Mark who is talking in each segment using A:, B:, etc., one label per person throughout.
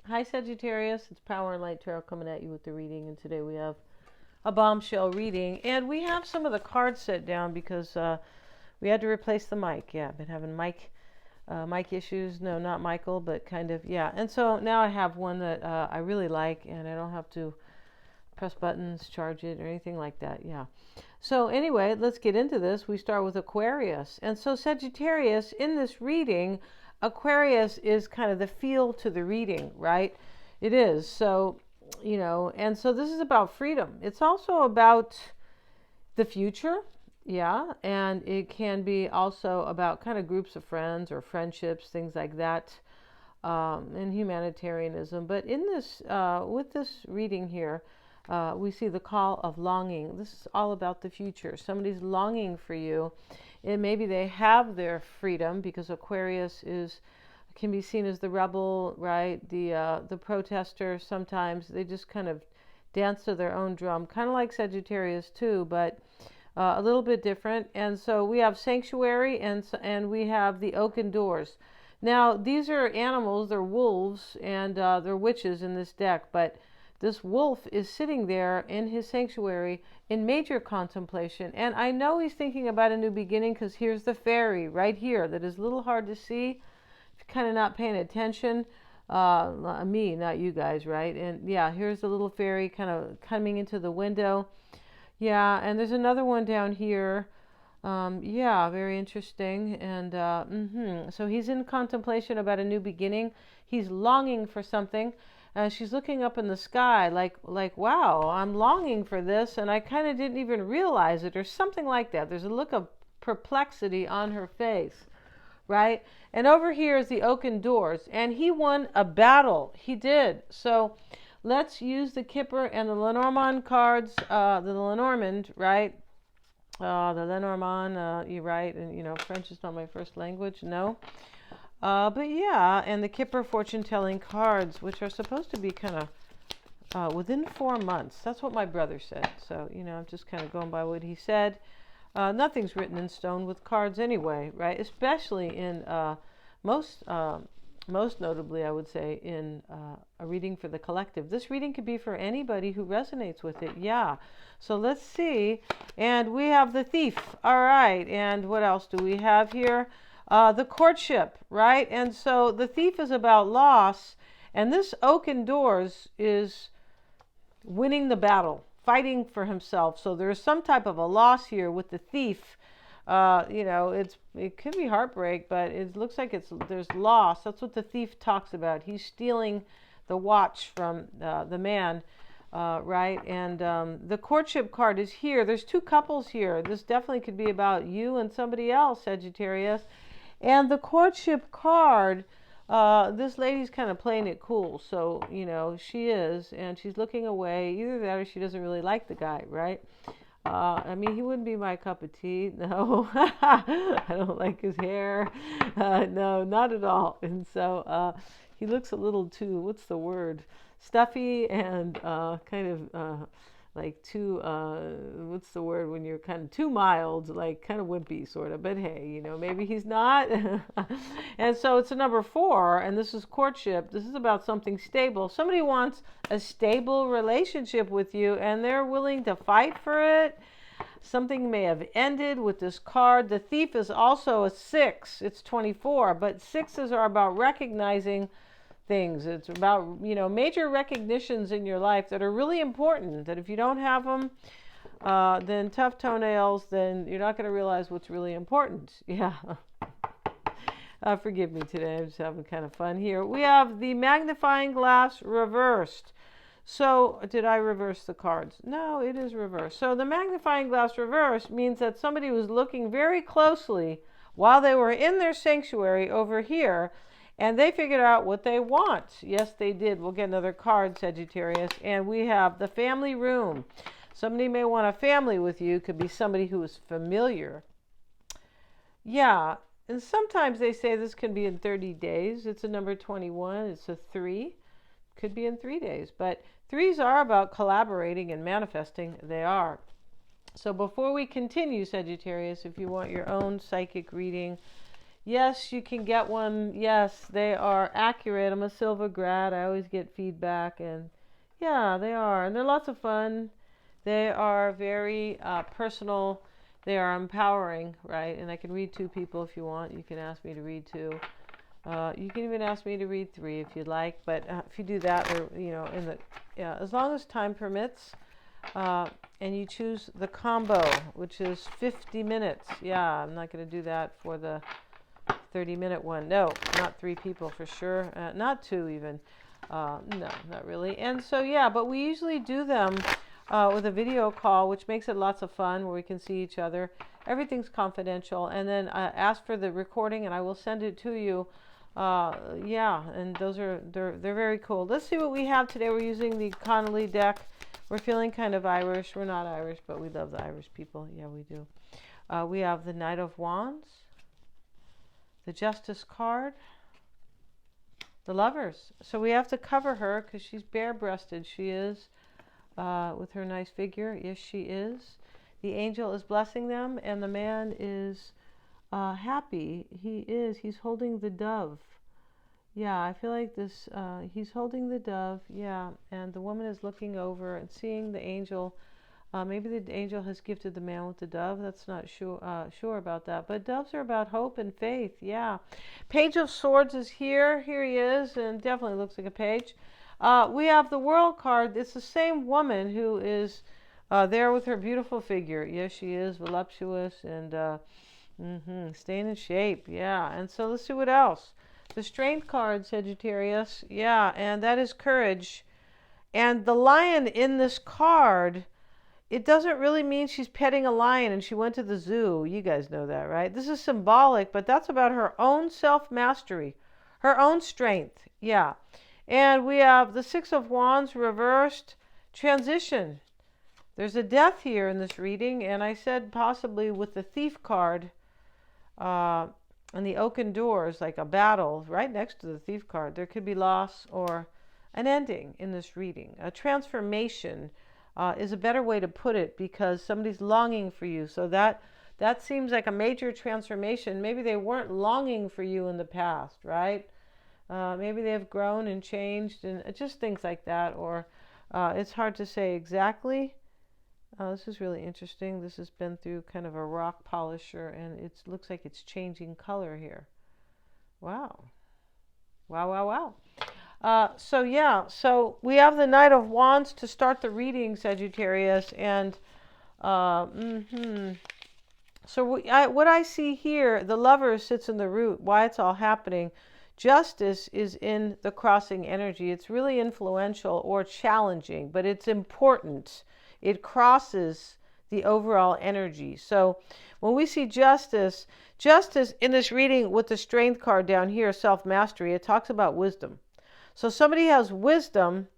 A: Hi Sagittarius, it's Power and Light Tarot coming at you with the reading, and today we have a bombshell reading, and we have some of the cards set down because we had to replace the mic. Yeah, I've been having mic issues. No, not Michael, but kind of, yeah. And so now I have one that I really like, and I don't have to press buttons, charge it, or anything like that. Yeah. So anyway, let's get into this. We start with Aquarius. And so Sagittarius, in this reading, Aquarius is kind of the feel to the reading, right? It is. So, and so this is about freedom. It's also about the future. Yeah. And it can be also about kind of groups of friends or friendships, things like that, and humanitarianism. But in this, with this reading here, we see the call of longing. This is all about the future. Somebody's longing for you. And maybe they have their freedom because Aquarius can be seen as the rebel, right? The protester. Sometimes they just kind of dance to their own drum, kind of like Sagittarius too, but a little bit different. And so we have sanctuary and we have the oaken doors. Now these are animals. They're wolves and they're witches in this deck, but this wolf is sitting there in his sanctuary in major contemplation. And I know he's thinking about a new beginning because here's the fairy right here that is a little hard to see if you're kind of not paying attention. Me, not you guys, right? And yeah, here's the little fairy kind of coming into the window. Yeah, and there's another one down here. Yeah, very interesting. And so he's in contemplation about a new beginning. He's longing for something. She's looking up in the sky like, wow, I'm longing for this, and I kind of didn't even realize it, or something like that. There's a look of perplexity on her face, right? And over here is the oaken doors, and he won a battle. He did. So let's use the Kipper and the Lenormand cards, the Lenormand, right? The Lenormand, you're right, and French is not my first language, no. But yeah, and the Kipper fortune telling cards, which are supposed to be kind of within 4 months. That's what my brother said. So, I'm just kind of going by what he said. Nothing's written in stone with cards anyway, right? Especially in most notably, I would say, in a reading for the collective. This reading could be for anybody who resonates with it. Yeah. So let's see. And we have the Thief. All right. And what else do we have here? The courtship, right? And so the Thief is about loss, and this oaken doors is winning the battle, fighting for himself. So there's some type of a loss here with the Thief. It could be heartbreak, but it looks like there's loss. That's what the Thief talks about. He's stealing the watch from the man, right? And the courtship card is here. There's two couples here. This definitely could be about you and somebody else, Sagittarius. And the courtship card, this lady's kind of playing it cool. So, she is, and she's looking away. Either that or she doesn't really like the guy, right? He wouldn't be my cup of tea. No, I don't like his hair. No, not at all. And so he looks a little too, what's the word? Stuffy and kind of like too, what's the word when you're kind of too mild, like kind of wimpy sort of, but hey, maybe he's not. And so it's a number 4, and this is courtship. This is about something stable. Somebody wants a stable relationship with you, and they're willing to fight for it. Something may have ended with this card. The Thief is also a 6. It's 24, but 6s are about recognizing things. It's about, major recognitions in your life that are really important, that if you don't have them, then tough toenails, then you're not going to realize what's really important. Yeah. Forgive me today. I'm just having kind of fun here. We have the magnifying glass reversed. So did I reverse the cards? No, it is reversed. So the magnifying glass reversed means that somebody was looking very closely while they were in their sanctuary over here, and they figured out what they want. Yes, they did. We'll get another card, Sagittarius. And we have the family room. Somebody may want a family with you. Could be somebody who is familiar. Yeah. And sometimes they say this can be in 30 days. It's a number 21. It's a 3. Could be in 3 days. But 3s are about collaborating and manifesting. They are. So before we continue, Sagittarius, if you want your own psychic reading, Yes, you can get one. Yes, they are accurate. I'm a Silva grad. I always get feedback, and yeah, they are. And they're lots of fun. They are very personal. They are empowering, right? And I can read 2 people if you want. You can ask me to read 2. You can even ask me to read 3 if you'd like. But if you do that, or in the as long as time permits, and you choose the combo, which is 50 minutes. Yeah, I'm not going to do that for the 30-minute one. No, not 3 people for sure. Not 2 even. No, not really. And so, yeah, but we usually do them with a video call, which makes it lots of fun, where we can see each other. Everything's confidential. And then ask for the recording, and I will send it to you. Yeah, and they're very cool. Let's see what we have today. We're using the Connolly deck. We're feeling kind of Irish. We're not Irish, but we love the Irish people. Yeah, we do. We have the Knight of Wands, the Justice card, the Lovers. So we have to cover her because she's bare-breasted. She is, with her nice figure. Yes, she is. The angel is blessing them, and the man is happy. He's holding the dove. Yeah, I feel like this, he's holding the dove, yeah, and the woman is looking over and seeing the angel. Maybe the angel has gifted the man with the dove. That's not sure about that. But doves are about hope and faith, yeah. Page of Swords is here. Here he is, and definitely looks like a page. We have the World card. It's the same woman who is there with her beautiful figure. Yes, she is voluptuous and staying in shape, yeah. And so let's see what else. The Strength card, Sagittarius. Yeah, and that is courage. And the lion in this card, it doesn't really mean she's petting a lion and she went to the zoo. You guys know that, right? This is symbolic, but that's about her own self-mastery, her own strength. Yeah. And we have the 6 of Wands reversed, transition. There's a death here in this reading, and I said possibly with the Thief card, and the oaken doors, like a battle right next to the Thief card. There could be loss or an ending in this reading. A transformation is a better way to put it, because somebody's longing for you. So that seems like a major transformation. Maybe they weren't longing for you in the past, right? Maybe they have grown and changed, and just things like that. Or it's hard to say exactly. This is really interesting. This has been through kind of a rock polisher, and it looks like it's changing color here. Wow. Wow, wow, wow. So yeah, so we have the Knight of Wands to start the reading, Sagittarius. And so what I see here, the Lover sits in the root, why it's all happening. Justice is in the crossing energy. It's really influential or challenging, but it's important. It crosses the overall energy. So when we see justice in this reading with the Strength card down here, self-mastery, it talks about wisdom. So somebody has wisdom,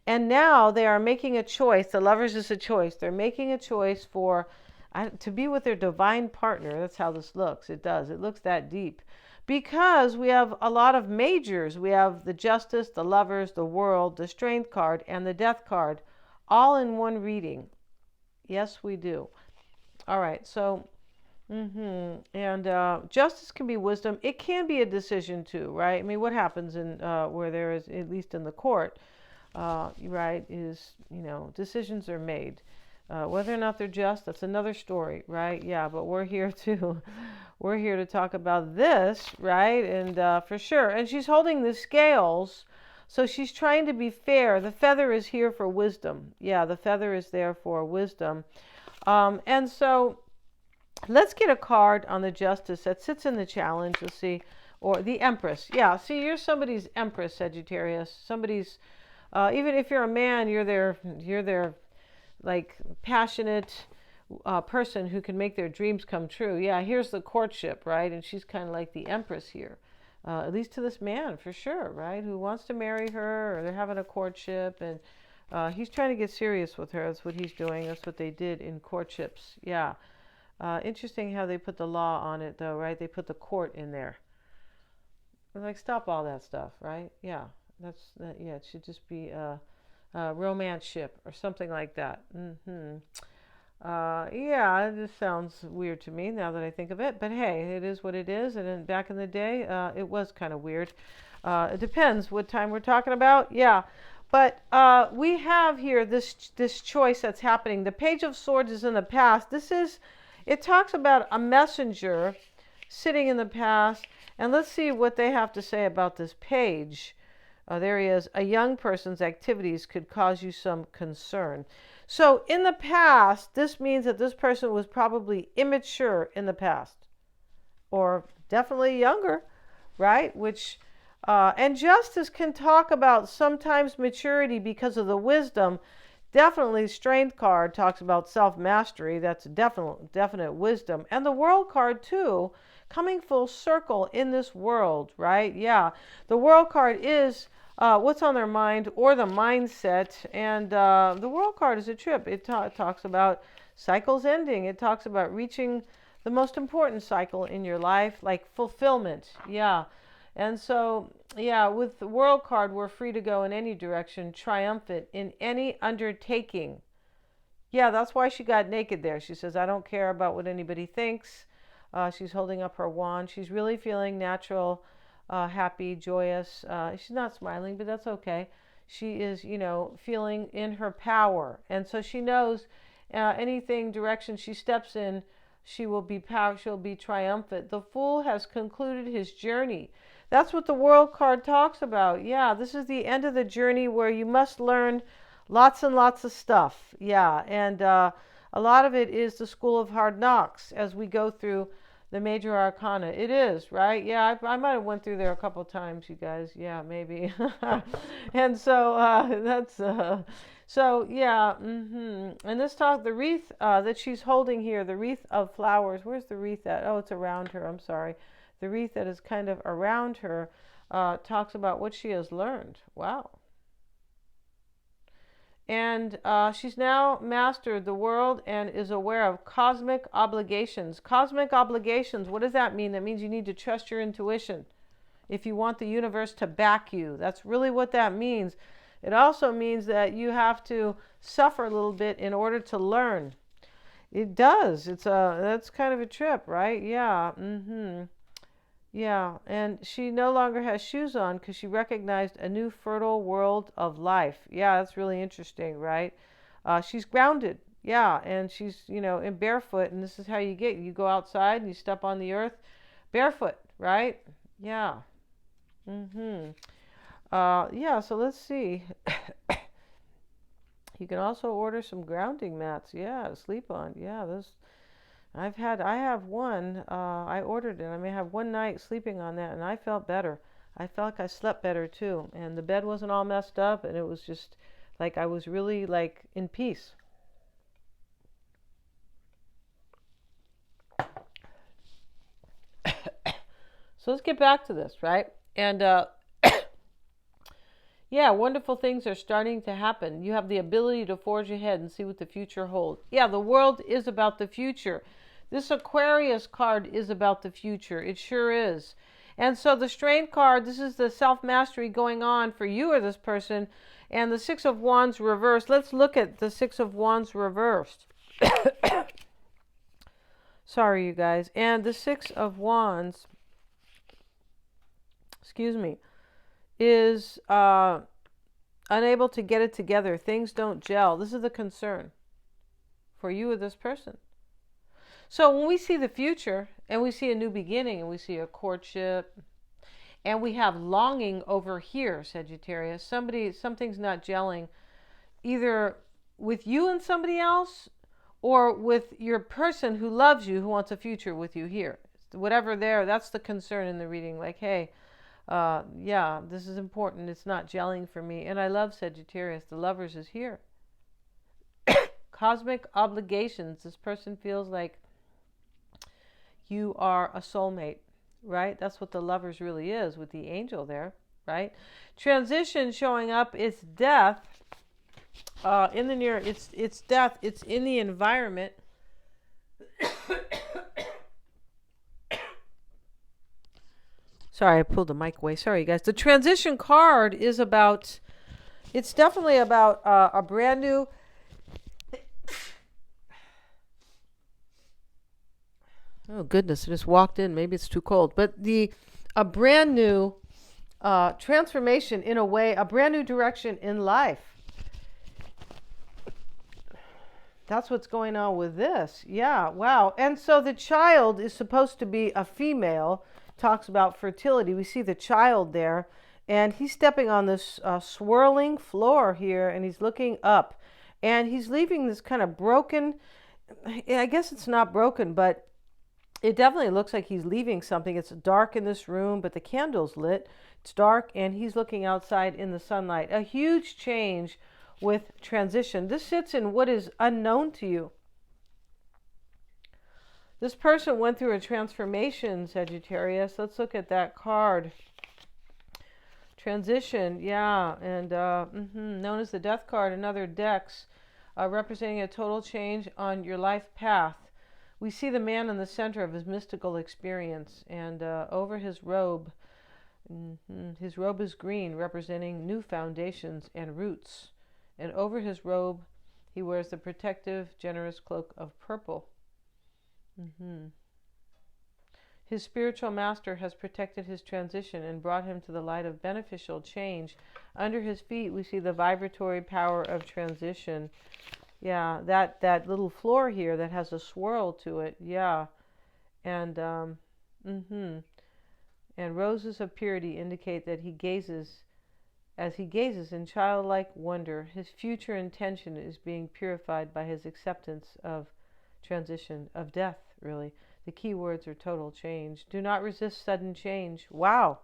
A: and now they are making a choice. The Lovers is a choice. They're making a choice to be with their divine partner. That's how this looks. It does. It looks that deep. Because we have a lot of majors. We have the Justice, the Lovers, the World, the Strength card, and the Death card, all in one reading. Yes, we do. All right, so, and justice can be wisdom. It can be a decision too, right? I mean, what happens in where there is, at least in the court, right, is, decisions are made. Whether or not they're just, that's another story, right? Yeah, but we're here to talk about this, right? And for sure. And she's holding the scales. So she's trying to be fair. The feather is here for wisdom. Yeah, the feather is there for wisdom. And so let's get a card on the Justice that sits in the challenge. Let's see. Or the Empress. Yeah, see, you're somebody's Empress, Sagittarius. Somebody's, even if you're a man, you're their like passionate person who can make their dreams come true. Yeah, here's the courtship, right? And she's kind of like the Empress here. At least to this man, for sure, right? Who wants to marry her, or they're having a courtship, and he's trying to get serious with her. That's what he's doing. That's what they did in courtships. Yeah. Interesting how they put the law on it, though, right? They put the court in there. They're like, stop all that stuff, right? Yeah. Yeah, it should just be a romance ship or something like that. Yeah, it just sounds weird to me now that I think of it. But hey, it is what it is. And then back in the day, it was kind of weird. It depends what time we're talking about. Yeah. But we have here this choice that's happening. The Page of Swords is in the past. It talks about a messenger sitting in the past. And let's see what they have to say about this page. There he is. A young person's activities could cause you some concern. So in the past, this means that this person was probably immature in the past, or definitely younger, right? And justice can talk about sometimes maturity because of the wisdom. Definitely, strength card talks about self-mastery. That's definite wisdom. And the world card too, coming full circle in this world, right? Yeah, the world card is what's on their mind or the mindset. And the world card is a trip. It talks about cycles ending. It talks about reaching the most important cycle in your life, like fulfillment. Yeah. And so, yeah, with the world card, we're free to go in any direction, triumphant in any undertaking. Yeah, that's why she got naked there. She says, I don't care about what anybody thinks. She's holding up her wand. She's really feeling natural, happy, joyous. She's not smiling, but that's okay. She is, feeling in her power. And so she knows anything direction she steps in, she'll be triumphant. The fool has concluded his journey. That's what the world card talks about. Yeah, this is the end of the journey where you must learn lots and lots of stuff. Yeah, and a lot of it is the school of hard knocks as we go through the major arcana. It is, right? Yeah, I might have went through there a couple of times, you guys. Yeah, maybe. And so so yeah. And this the wreath that she's holding here, the wreath of flowers. Where's the wreath at? Oh, it's around her. I'm sorry. The wreath that is kind of around her talks about what she has learned. Wow. And she's now mastered the world and is aware of cosmic obligations. Cosmic obligations, what does that mean? That means you need to trust your intuition if you want the universe to back you. That's really what that means. It also means that you have to suffer a little bit in order to learn. It does. That's kind of a trip, right? Yeah. Yeah, and she no longer has shoes on because she recognized a new fertile world of life. Yeah, that's really interesting, right? She's grounded. Yeah, and she's, in barefoot, and this is how you go outside and you step on the earth barefoot, right? Yeah. Yeah, so let's see. You can also order some grounding mats, yeah, to sleep on. Yeah, I have one, I ordered it. I may have one night sleeping on that, and I felt better. I felt like I slept better too. And the bed wasn't all messed up, and it was just like I was really like in peace. So let's get back to this, right? And yeah, wonderful things are starting to happen. You have the ability to forge ahead and see what the future holds. Yeah, the world is about the future. This Aquarius card is about the future. It sure is. And so the Strength card, this is the self-mastery going on for you or this person. And the Six of Wands reversed. Let's look at the Six of Wands reversed. Sorry, you guys. And the Six of Wands, excuse me, is unable to get it together. Things don't gel. This is the concern for you or this person. So when we see the future and we see a new beginning and we see a courtship and we have longing over here, Sagittarius, something's not gelling either with you and somebody else or with your person who loves you, who wants a future with you here. Whatever that's the concern in the reading. Like, hey, yeah, this is important. It's not gelling for me. And I love Sagittarius. The Lovers is here. Cosmic obligations. This person feels like you are a soulmate, right? That's what the Lovers really is with the angel there, right? Transition showing up is death. In the near, it's death. It's in the environment. Sorry, I pulled the mic away. Sorry, you guys. The transition card is about, it's definitely about a brand new, Oh, goodness. I just walked in. Maybe it's too cold. But a brand new transformation in a way, a brand new direction in life. That's what's going on with this. Yeah, wow. And so the child is supposed to be a female, talks about fertility. We see the child there, and he's stepping on this swirling floor here, and he's looking up. And he's leaving this kind of broken, I guess it's not broken, but it definitely looks like he's leaving something. It's dark in this room, but the candle's lit. It's dark, and he's looking outside in the sunlight. A huge change with transition. This sits in what is unknown to you. This person went through a transformation, Sagittarius. Let's look at that card. Transition, yeah, and known as the Death card, another Dex, representing a total change on your life path. We see the man in the center of his mystical experience, and over his robe is green, representing new foundations and roots. And over his robe, he wears the protective, generous cloak of purple. His spiritual master has protected his transition and brought him to the light of beneficial change. Under his feet, we see the vibratory power of transition. Yeah, that little floor here that has a swirl to it. Yeah, and and roses of purity indicate that as he gazes in childlike wonder, his future intention is being purified by his acceptance of transition, of death, really. The key words are total change. Do not resist sudden change. Wow.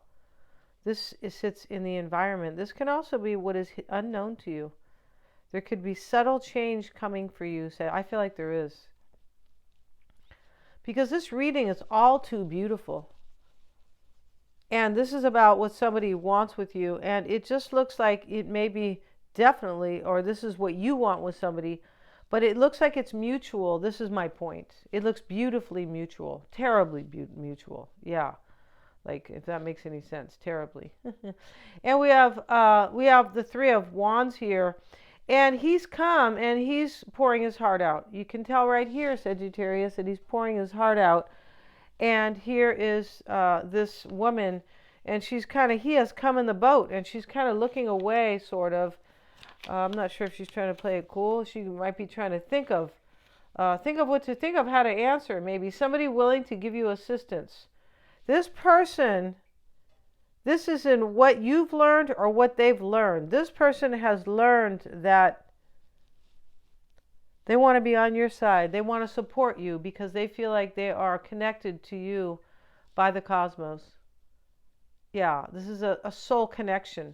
A: This sits in the environment. This can also be what is unknown to you. There could be subtle change coming for you. So I feel like there is. Because this reading is all too beautiful. And this is about what somebody wants with you. And it just looks like it may be definitely, or this is what you want with somebody. But it looks like it's mutual. This is my point. It looks beautifully mutual. Terribly mutual. Yeah. Like, if that makes any sense. Terribly. And we have the Three of Wands here. And he's come and he's pouring his heart out. You can tell right here, Sagittarius, that he's pouring his heart out. And here is this woman, and he has come in the boat, and she's kind of looking away, sort of. I'm not sure if she's trying to play it cool. She might be trying to think of how to answer. Maybe somebody willing to give you assistance. This person, this is in what you've learned or what they've learned. This person has learned that they want to be on your side. They want to support you because they feel like they are connected to you by the cosmos. Yeah, this is a soul connection.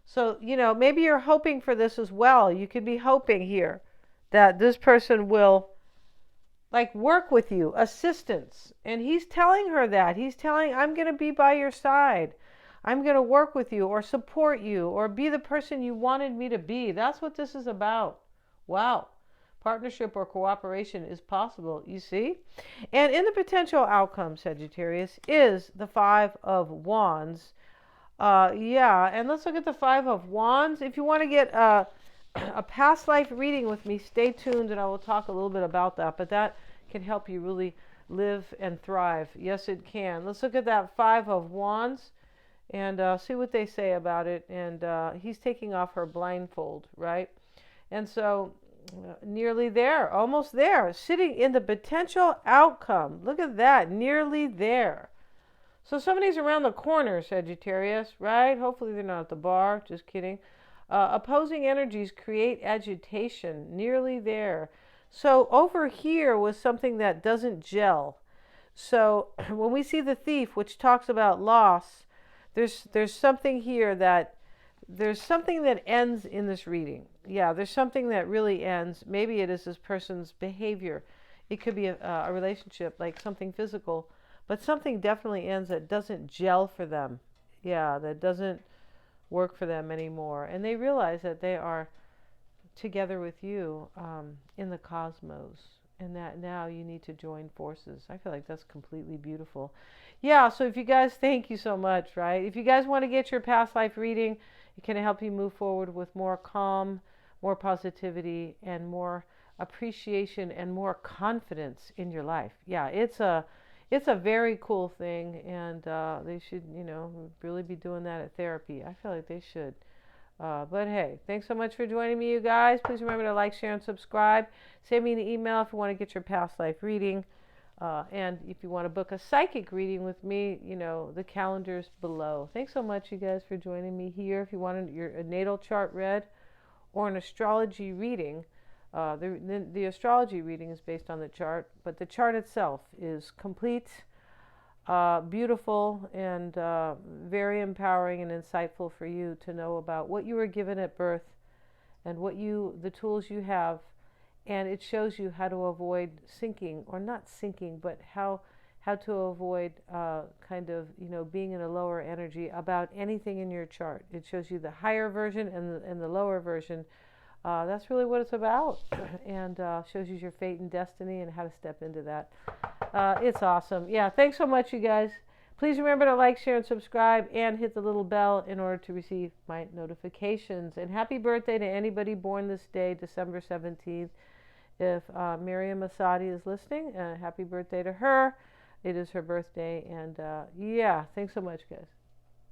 A: So, maybe you're hoping for this as well. You could be hoping here that this person will, work with you, assistance. And he's telling her that. He's telling, I'm going to be by your side. I'm going to work with you or support you or be the person you wanted me to be. That's what this is about. Wow. Partnership or cooperation is possible, you see? And in the potential outcome, Sagittarius, is the Five of Wands. And let's look at the Five of Wands. If you want to get a past life reading with me, stay tuned and I will talk a little bit about that. But that can help you really live and thrive. Yes, it can. Let's look at that Five of Wands and see what they say about it. And he's taking off her blindfold, right? And so nearly there, almost there, sitting in the potential outcome. Look at that, nearly there. So somebody's around the corner, Sagittarius, right? Hopefully they're not at the bar, just kidding. Opposing energies create agitation, nearly there. So over here was something that doesn't gel. So when we see the Thief, which talks about loss, there's something here that there's something that ends in this reading. Yeah, there's something that really ends. Maybe it is this person's behavior. It could be a relationship, like something physical. But something definitely ends that doesn't gel for them. Yeah, that doesn't work for them anymore. And they realize that they are together with you in the cosmos. And that now you need to join forces. I feel like that's completely beautiful. Yeah, so if you guys, thank you so much, right? If you guys want to get your past life reading, it can help you move forward with more calm, more positivity, and more appreciation and more confidence in your life. Yeah, it's a very cool thing, and they should, really be doing that at therapy. I feel like they should. But hey, thanks so much for joining me, you guys. Please remember to like, share, and subscribe. Send me an email if you want to get your past life reading. And if you want to book a psychic reading with me, the calendar's below. Thanks so much, you guys, for joining me here. If you want a natal chart read or an astrology reading, the astrology reading is based on the chart, but the chart itself is complete, beautiful, and very empowering and insightful for you to know about what you were given at birth and the tools you have. And it shows you how to avoid sinking, or not sinking, but how to avoid being in a lower energy about anything in your chart. It shows you the higher version and the lower version. That's really what it's about, and shows you your fate and destiny and how to step into that. It's awesome. Yeah, thanks so much, you guys. Please remember to like, share, and subscribe, and hit the little bell in order to receive my notifications. And happy birthday to anybody born this day, December 17th. If Miriam Asadi is listening, happy birthday to her. It is her birthday. And yeah, thanks so much, guys.